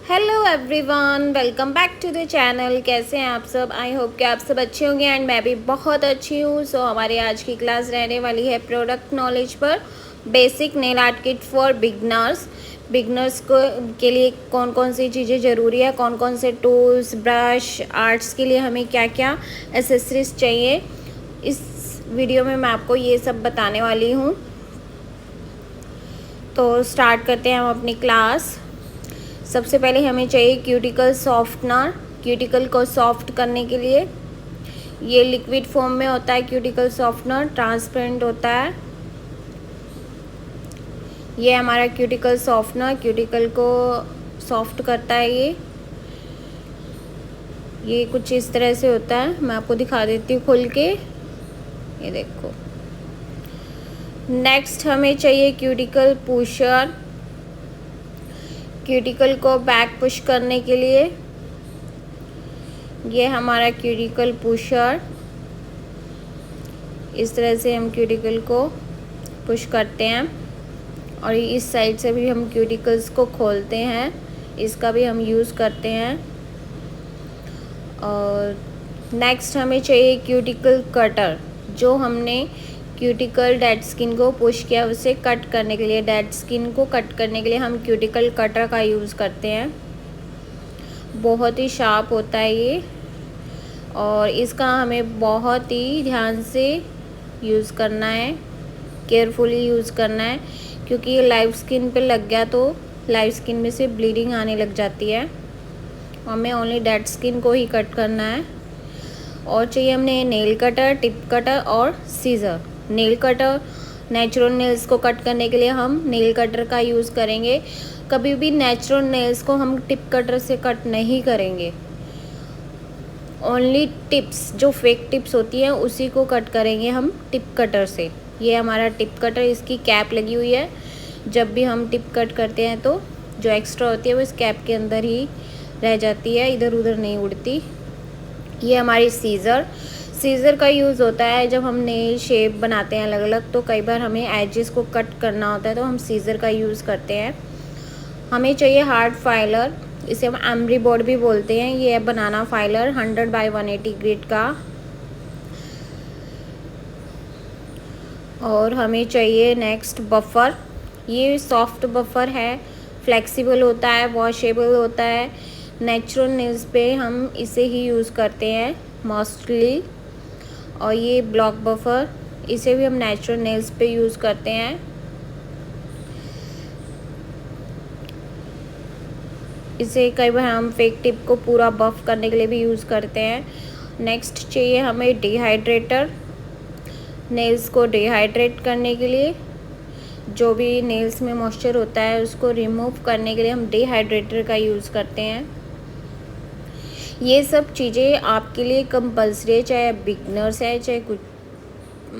Hello everyone, welcome back to the channel. कैसे हैं आप सब? आई होप कि आप सब अच्छे होंगे एंड मैं भी बहुत अच्छी हूँ। सो हमारी आज की क्लास रहने वाली है प्रोडक्ट नॉलेज पर, basic nail art kit for beginners को के लिए कौन कौन सी चीज़ें ज़रूरी है, कौन कौन से टूल्स, ब्रश, आर्ट्स के लिए हमें क्या क्या एसेसरीज चाहिए, इस वीडियो में मैं आपको ये सब बताने वाली हूँ। तो स्टार्ट करते हैं हम अपनी क्लास। सबसे पहले हमें चाहिए क्यूटिकल सॉफ्टनर। क्यूटिकल को सॉफ्ट करने के लिए ये लिक्विड फॉर्म में होता है। क्यूटिकल सॉफ्टनर ट्रांसपेरेंट होता है। ये हमारा क्यूटिकल सॉफ्टनर क्यूटिकल को सॉफ्ट करता है। ये कुछ इस तरह से होता है। मैं आपको दिखा देती हूँ खोल के। ये देखो। नेक्स्ट हमें चाहिए क्यूटिकल पुशर। क्यूटिकल को बैक पुश करने के लिए ये हमारा क्यूटिकल पुशर। इस तरह से हम क्यूटिकल को पुश करते हैं और इस साइड से भी हम क्यूटिकल्स को खोलते हैं। इसका भी हम यूज़ करते हैं। और नेक्स्ट हमें चाहिए क्यूटिकल कटर। जो हमने क्यूटिकल डेड स्किन को पुश किया उसे कट करने के लिए, डेड स्किन को कट करने के लिए हम क्यूटिकल कटर का यूज़ करते हैं। बहुत ही शार्प होता है ये और इसका हमें बहुत ही ध्यान से यूज़ करना है, केयरफुली यूज़ करना है, क्योंकि ये लाइव स्किन पे लग गया तो लाइव स्किन में से ब्लीडिंग आने लग जाती है। हमें ओनली डेड स्किन को ही कट करना है। और चाहिए हमने नेल कटर, टिप कटर और scissor. Nail cutter, natural nails को कट करने के लिए हम नेल कटर का यूज़ करेंगे। कभी भी नेचुरल नेल्स को हम टिप कटर से कट नहीं करेंगे। ओनली टिप्स, जो फेक टिप्स होती हैं उसी को कट करेंगे हम टिप कटर से। ये हमारा टिप कटर, इसकी कैप लगी हुई है। जब भी हम टिप कट करते हैं तो जो एक्स्ट्रा होती है वो इस कैप के अंदर ही रह जाती है, इधर उधर नहीं उड़ती। ये हमारी सीज़र का यूज़ होता है जब हम नेल शेप बनाते हैं अलग अलग, तो कई बार हमें एजेस को कट करना होता है तो हम सीज़र का यूज़ करते हैं। हमें चाहिए हार्ड फाइलर, इसे हम एमरी बोर्ड भी बोलते हैं। ये है बनाना फाइलर 100 बाई 180 ग्रेड का। और हमें चाहिए नेक्स्ट बफर। ये सॉफ्ट बफर है, फ्लेक्सिबल होता है, वॉशेबल होता है। नेचुरल नेल्स पे हम इसे ही यूज़ करते हैं मोस्टली। और ये ब्लॉक बफर, इसे भी हम नेचुरल नेल्स पे यूज़ करते हैं। इसे कई बार हम फेक टिप को पूरा बफ करने के लिए भी यूज़ करते हैं। नेक्स्ट चाहिए हमें डिहाइड्रेटर। नेल्स को डिहाइड्रेट करने के लिए, जो भी नेल्स में मॉइस्चर होता है उसको रिमूव करने के लिए हम डिहाइड्रेटर का यूज़ करते हैं। ये सब चीज़ें आपके लिए कंपल्सरी है, चाहे बिगनर्स है, चाहे कुछ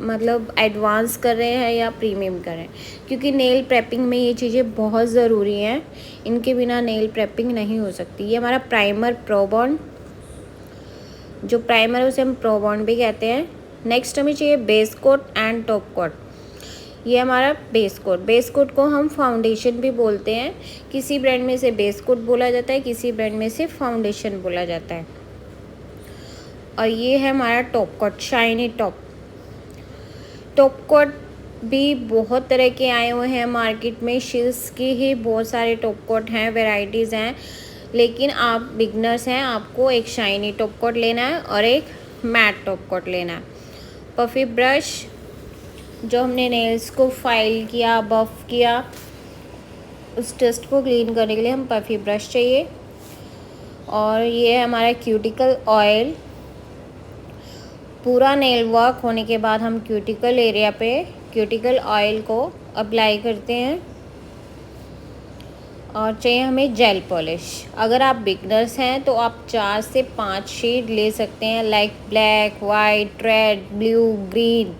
मतलब एडवांस कर रहे हैं या प्रीमियम कर रहे हैं, क्योंकि नेल प्रेपिंग में ये चीज़ें बहुत ज़रूरी हैं। इनके बिना नेल प्रेपिंग नहीं हो सकती। ये हमारा प्राइमर प्रोबॉन्ड, जो प्राइमर है उसे हम प्रोबॉन्ड भी कहते हैं। नेक्स्ट हमें चाहिए base coat and top coat. ये हमारा बेस कोट को हम फाउंडेशन भी बोलते हैं। किसी ब्रांड में से बेस कोट बोला जाता है, किसी ब्रांड में से फाउंडेशन बोला जाता है। और ये है हमारा top coat, shiny top coat भी बहुत तरह के आए हुए हैं मार्केट में। शिल्स के ही बहुत सारे टॉप कोट हैं, वेराइटीज़ हैं। लेकिन आप बिगनर्स हैं, आपको एक शाइनी टॉप कोट लेना है और एक मैट टॉप कोट लेना है। पफी ब्रश, जो हमने नेल्स को फाइल किया, बफ किया, उस डस्ट को क्लीन करने के लिए हम पफी ब्रश चाहिए। और ये है हमारा क्यूटिकल ऑयल। पूरा नेल वर्क होने के बाद हम क्यूटिकल एरिया पे क्यूटिकल ऑयल को अप्लाई करते हैं। और चाहिए हमें जेल पॉलिश। अगर आप बिगनर्स हैं तो आप 4 से 5 शेड ले सकते हैं, like black, white, red, blue, green.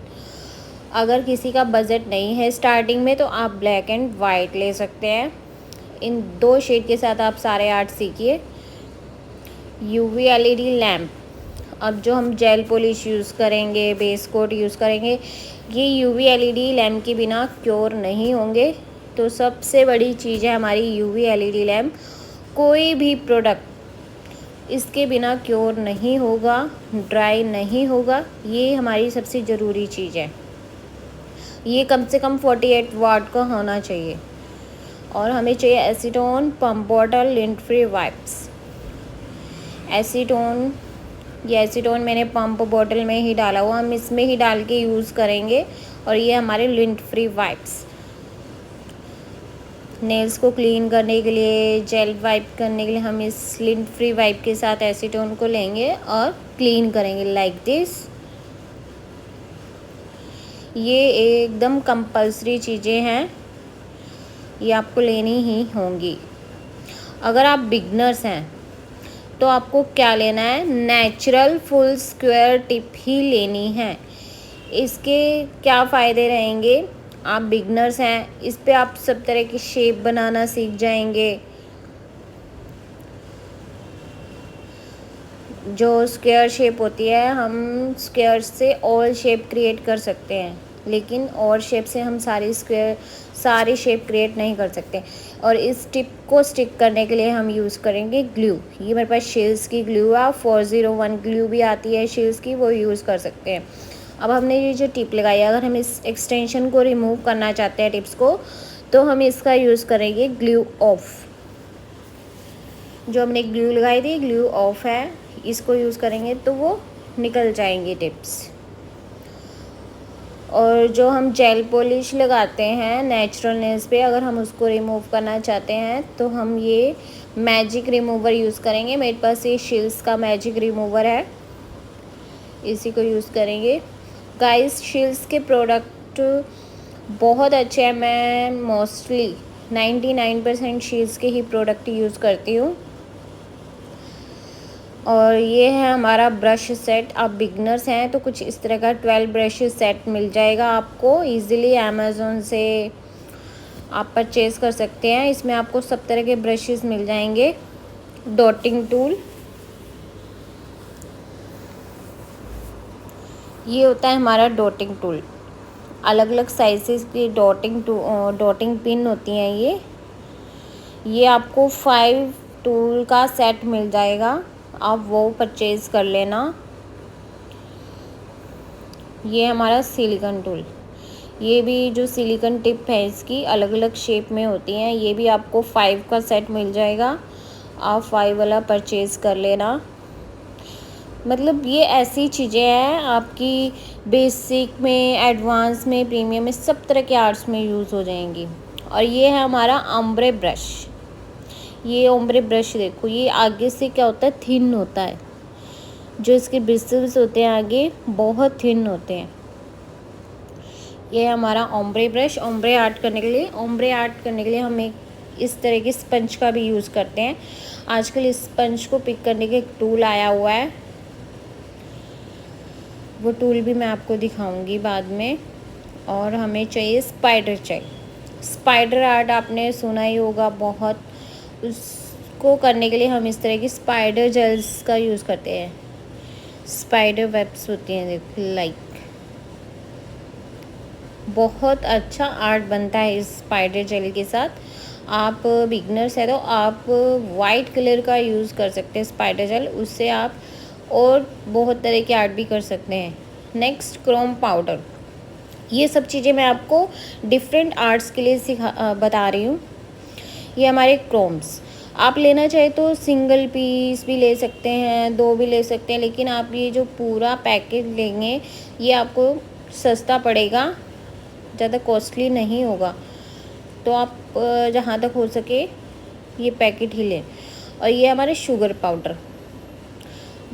अगर किसी का बजट नहीं है स्टार्टिंग में तो आप ब्लैक एंड वाइट ले सकते हैं। इन 2 शेड के साथ आप सारे आर्ट सीखिए। UV LED lamp. अब जो हम जेल पॉलिश यूज़ करेंगे, बेस कोट यूज़ करेंगे, ये यूवी एलईडी लैम्प के बिना क्योर नहीं होंगे। तो सबसे बड़ी चीज़ है हमारी यूवी एलईडी लैम्प। कोई भी प्रोडक्ट इसके बिना क्योर नहीं होगा, ड्राई नहीं होगा। ये हमारी सबसे ज़रूरी चीज़ है। ये कम से कम 48 वाट का होना चाहिए। और हमें चाहिए acetone pump bottle lint free wipes. Acetone, ये एसीटोन मैंने पंप बॉटल में ही डाला हुआ, हम इसमें ही डाल के यूज़ करेंगे। और ये हमारे लिंट फ्री वाइप्स, नेल्स को क्लीन करने के लिए, जेल वाइप करने के लिए हम इस लिंट फ्री वाइप के साथ एसीटोन को लेंगे और क्लीन करेंगे लाइक दिस। ये एकदम कंपल्सरी चीज़ें हैं, ये आपको लेनी ही होंगी। अगर आप बिगनर्स हैं तो आपको क्या लेना है, नेचुरल फुल स्क्वायर टिप ही लेनी है। इसके क्या फ़ायदे रहेंगे, आप बिगनर्स हैं, इस पे आप सब तरह की शेप बनाना सीख जाएंगे। जो स्क्वायर शेप होती है, हम स्क्वायर से ऑल शेप क्रिएट कर सकते हैं, लेकिन और शेप से हम सारी शेप क्रिएट नहीं कर सकते। और इस टिप को स्टिक करने के लिए हम यूज़ करेंगे ग्लू। ये मेरे पास शील्स की ग्लू है, 401 ग्लू भी आती है शील्स की, वो यूज़ कर सकते हैं। अब हमने ये जो टिप लगाई है, अगर हम इस एक्सटेंशन को रिमूव करना चाहते हैं टिप्स को, तो हम इसका यूज़ करेंगे ग्लू ऑफ। जो हमने ग्लू लगाई थी, ग्लू ऑफ है, इसको यूज़ करेंगे तो वो निकल जाएंगी टिप्स। और जो हम जेल पॉलिश लगाते हैं नेचुरल नेल्स पे, अगर हम उसको रिमूव करना चाहते हैं तो हम ये मैजिक रिमूवर यूज़ करेंगे। मेरे पास ये शील्स का मैजिक रिमूवर है, इसी को यूज़ करेंगे। गाइस, शील्स के प्रोडक्ट बहुत अच्छे हैं। मैं मोस्टली 99% शील्स के ही प्रोडक्ट यूज़ करती हूँ। और ये है हमारा ब्रश सेट। आप बिगनर्स हैं तो कुछ इस तरह का 12 ब्रश सेट मिल जाएगा आपको इजीली, अमेज़ोन से आप परचेज़ कर सकते हैं। इसमें आपको सब तरह के ब्रशेस मिल जाएंगे। डॉटिंग टूल, ये होता है हमारा डॉटिंग टूल। अलग अलग साइज़ेस की डॉटिंग पिन होती हैं। ये आपको 5 टूल का सेट मिल जाएगा, आप वो परचेज़ कर लेना। ये हमारा सिलिकॉन टूल, ये भी जो सिलिकॉन टिप है इसकी अलग अलग शेप में होती हैं। ये भी आपको 5 का सेट मिल जाएगा, आप 5 वाला परचेज़ कर लेना। मतलब ये ऐसी चीज़ें हैं आपकी बेसिक में, एडवांस में, प्रीमियम में, सब तरह के आर्ट्स में यूज़ हो जाएंगी। और ये है हमारा ओम्ब्रे ब्रश। ये ओम्ब्रे ब्रश देखो, ये आगे से क्या होता है, थिन होता है। जो इसके ब्रिसल्स होते हैं आगे बहुत थिन होते हैं। ये हमारा ओम्ब्रे ब्रश। ओम्ब्रे आर्ट करने के लिए हम एक इस तरह की स्पंज का भी यूज़ करते हैं। आजकल इस स्पंज को पिक करने का एक टूल आया हुआ है, वो टूल भी मैं आपको दिखाऊंगी बाद में। और हमें चाहिए स्पाइडर आर्ट, आपने सुना ही होगा बहुत। उसको करने के लिए हम इस तरह की स्पाइडर जेल्स का यूज़ करते हैं। स्पाइडर वेब्स होती हैं देखो, लाइक बहुत अच्छा आर्ट बनता है इस स्पाइडर जेल के साथ। आप बिगनर्स है तो आप वाइट कलर का यूज़ कर सकते हैं स्पाइडर जेल, उससे आप और बहुत तरह के आर्ट भी कर सकते हैं। Next, Chrome powder. ये सब चीज़ें मैं आपको डिफरेंट आर्ट्स के लिए बता रही हूँ। ये हमारे क्रोम्स, आप लेना चाहे तो सिंगल पीस भी ले सकते हैं, 2 भी ले सकते हैं, लेकिन आप ये जो पूरा पैकेट लेंगे ये आपको सस्ता पड़ेगा, ज़्यादा कॉस्टली नहीं होगा। तो आप जहाँ तक हो सके ये पैकेट ही लें। और ये हमारे शुगर पाउडर,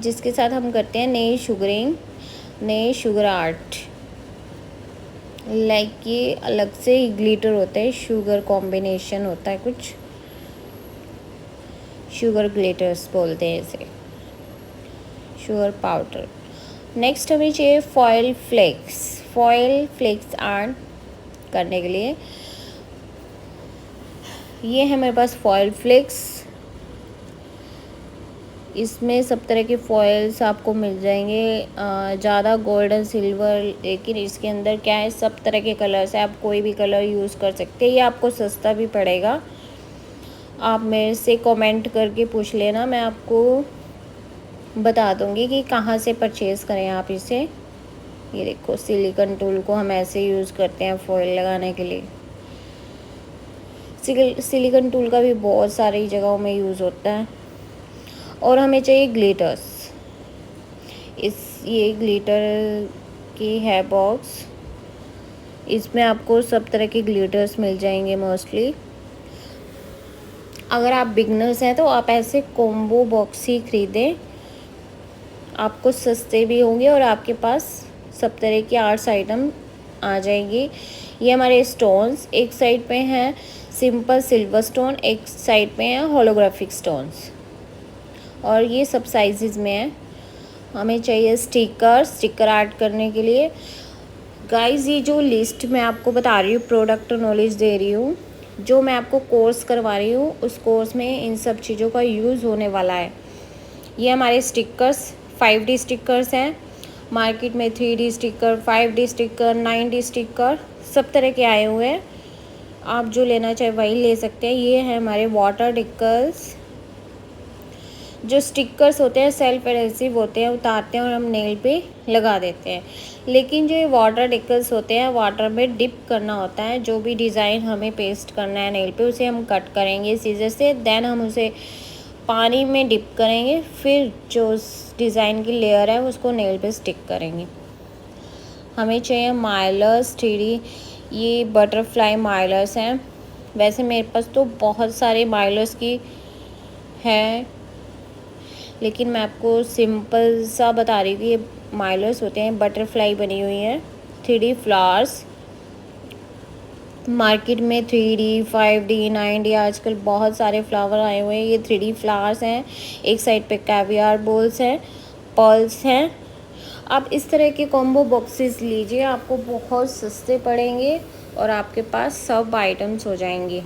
जिसके साथ हम करते हैं नए शुगर आर्ट। लाइक ये अलग से ही ग्लिटर होता है, शुगर कॉम्बिनेशन होता है, कुछ शुगर ग्लिटर्स बोलते हैं इसे, शुगर पाउडर। नेक्स्ट हमें चाहिए फॉयल फ्लेक्स आर्ट करने के लिए। ये है मेरे पास फॉयल फ्लेक्स। इसमें सब तरह के फॉयल्स आपको मिल जाएंगे, ज़्यादा गोल्डन सिल्वर, लेकिन इसके अंदर क्या है, सब तरह के कलर्स है, आप कोई भी कलर यूज़ कर सकते हैं। ये आपको सस्ता भी पड़ेगा। आप मेरे से कमेंट करके पूछ लेना, मैं आपको बता दूंगी कि कहाँ से परचेज़ करें आप इसे। ये देखो, सिलिकॉन टूल को हम ऐसे यूज़ करते हैं फॉइल लगाने के लिए। सिलिकॉन टूल का भी बहुत सारी जगहों में यूज़ होता है। और हमें चाहिए ग्लिटर्स। ये ग्लिटर की है बॉक्स। इसमें आपको सब तरह के ग्लिटर्स मिल जाएंगे मोस्टली। अगर आप बिगनर्स हैं तो आप ऐसे कॉम्बो बॉक्स ही ख़रीदें, आपको सस्ते भी होंगे और आपके पास सब तरह की आर्ट्स आइटम आ जाएंगी। ये हमारे स्टोन्स एक साइड पे हैं सिंपल सिल्वर स्टोन, एक साइड पे हैं होलोग्राफिक स्टोन्स, और ये सब साइजेस में है। हमें चाहिए स्टिकर आर्ट करने के लिए। गाइस, ये जो लिस्ट मैं आपको बता रही हूँ, प्रोडक्ट नॉलेज दे रही हूँ, जो मैं आपको कोर्स करवा रही हूँ, उस कोर्स में इन सब चीज़ों का यूज़ होने वाला है। ये हमारे स्टिकर्स 5D स्टिकर्स हैं। मार्केट में 3D sticker, 5D sticker, 9D sticker सब तरह के आए हुए हैं। आप जो लेना चाहे वही ले सकते हैं। ये है हमारे वाटर स्टिकर्स। जो स्टिकर्स होते हैं सेल्फ एडहेसिव होते हैं, उतारते हैं और हम नेल पे लगा देते हैं। लेकिन जो ये वाटर स्टिकर्स होते हैं, वाटर में डिप करना होता है। जो भी डिज़ाइन हमें पेस्ट करना है नेल पे, उसे हम कट करेंगे सीजर से, देन हम उसे पानी में डिप करेंगे, फिर जो डिज़ाइन की लेयर है उसको नेल पे स्टिक करेंगे। हमें चाहिए माइलर्स 3D। ये बटरफ्लाई माइलर्स हैं। वैसे मेरे पास तो बहुत सारे माइलर्स की है, लेकिन मैं आपको सिंपल सा बता रही हूँ कि ये माइलर्स होते हैं, बटरफ्लाई बनी हुई है। 3D फ्लावर्स मार्केट में 3D 5D 9D आजकल बहुत सारे फ्लावर आए हुए हैं। ये 3D फ्लावर्स हैं। एक साइड पे कैवियर बॉल्स हैं, पर्ल्स हैं। आप इस तरह के कॉम्बो बॉक्सेस लीजिए, आपको बहुत सस्ते पड़ेंगे और आपके पास सब आइटम्स हो जाएंगे।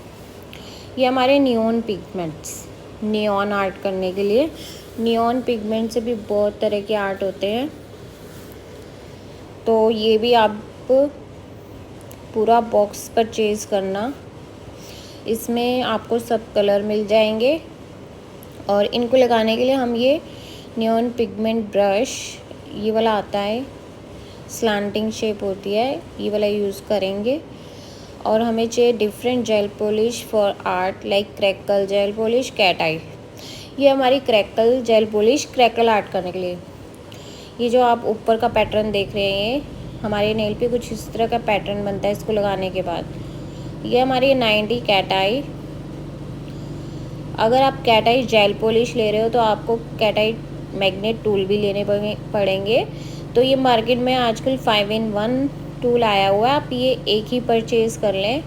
ये हमारे नियॉन पिगमेंट्स, नियॉन आर्ट करने के लिए। नियॉन पिगमेंट से भी बहुत तरह के आर्ट होते हैं, तो ये भी आप पूरा बॉक्स परचेज़ करना। इसमें आपको सब कलर मिल जाएंगे और इनको लगाने के लिए हम ये नियॉन पिगमेंट ब्रश, ये वाला आता है, स्लांटिंग शेप होती है, ये वाला यूज़ करेंगे। और हमें चाहिए different gel polish for art, like crackle gel polish, cat eye. ये हमारी crackle gel polish crackle art करने के लिए। ये जो आप ऊपर का पैटर्न देख रहे हैं, हमारे नेल पे कुछ इस तरह का पैटर्न बनता है इसको लगाने के बाद। ये हमारी 90 कैट आई। अगर आप कैट आई जेल पॉलिश ले रहे हो तो आपको कैट आई मैग्नेट टूल भी लेने पड़ेंगे। तो ये मार्केट में आजकल 5-in-1 टूल आया हुआ है, आप ये एक ही परचेज़ कर लें,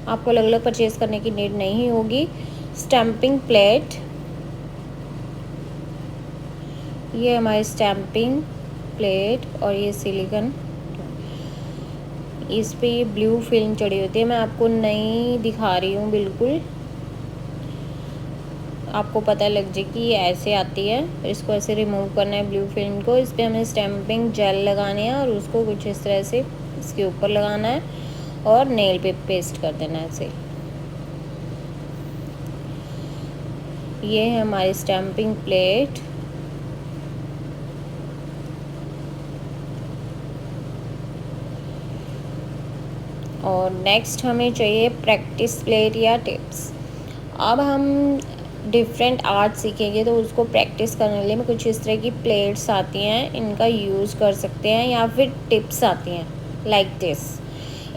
आपको अलग अलग परचेज़ करने की नीड नहीं होगी। स्टैम्पिंग प्लेट, ये हमारी स्टैम्पिंग प्लेट, और ये सिलिकॉन, इस पे ये ब्लू फिल्म चढ़ी होती है। मैं आपको नहीं दिखा रही हूँ, बिल्कुल आपको पता लग जाए कि ये ऐसे आती है। इसको ऐसे रिमूव करना है ब्लू फिल्म को। इस पर हमें स्टैम्पिंग जेल लगानी है और उसको कुछ इस तरह से इसके ऊपर लगाना है और नेल पे पेस्ट कर देना है ऐसे। ये है हमारी स्टैम्पिंग प्लेट। और नेक्स्ट हमें चाहिए प्रैक्टिस प्लेट या टिप्स। अब हम डिफरेंट आर्ट सीखेंगे तो उसको प्रैक्टिस करने के लिए कुछ इस तरह की प्लेट्स आती हैं, इनका यूज़ कर सकते हैं, या फिर टिप्स आती हैं लाइक दिस।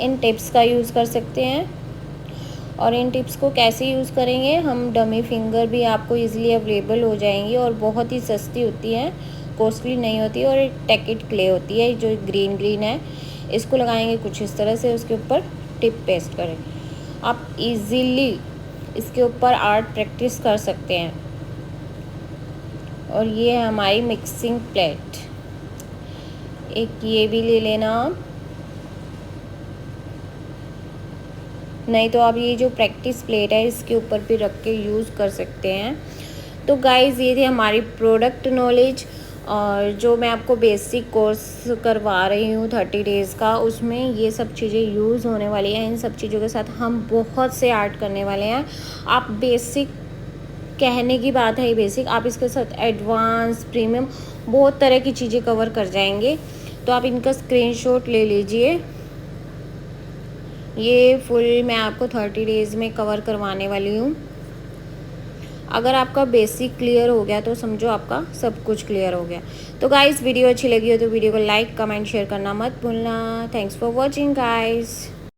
इन टिप्स का यूज़ कर सकते हैं। और इन टिप्स को कैसे यूज़ करेंगे, हम डमी फिंगर भी आपको इजीली अवेलेबल हो जाएंगी और बहुत ही सस्ती होती हैं, कॉस्टली नहीं होती। और एक टेकेट क्ले होती है जो ग्रीन ग्रीन है, इसको लगाएंगे कुछ इस तरह से, उसके ऊपर टिप पेस्ट करें। आप इजीली इसके ऊपर आर्ट प्रैक्टिस कर सकते हैं। और ये है हमारी मिक्सिंग प्लेट, एक ये भी ले लेना आप, नहीं तो आप ये जो प्रैक्टिस प्लेट है इसके ऊपर भी रख के यूज़ कर सकते हैं। तो गाइज़, ये थी हमारी प्रोडक्ट नॉलेज। और जो मैं आपको बेसिक कोर्स करवा रही हूँ 30 डेज़ का, उसमें ये सब चीज़ें यूज़ होने वाली हैं। इन सब चीज़ों के साथ हम बहुत से ऐड करने वाले हैं। आप बेसिक, कहने की बात है ये बेसिक, आप इसके साथ एडवांस, प्रीमियम बहुत तरह की चीज़ें कवर कर जाएंगे। तो आप इनका स्क्रीनशॉट ले लीजिए। ये फुल मैं आपको 30 डेज़ में कवर करवाने वाली हूँ। अगर आपका बेसिक क्लियर हो गया तो समझो आपका सब कुछ क्लियर हो गया। तो गाइस वीडियो अच्छी लगी हो तो वीडियो को लाइक, कमेंट, शेयर करना मत भूलना। Thanks for watching guys.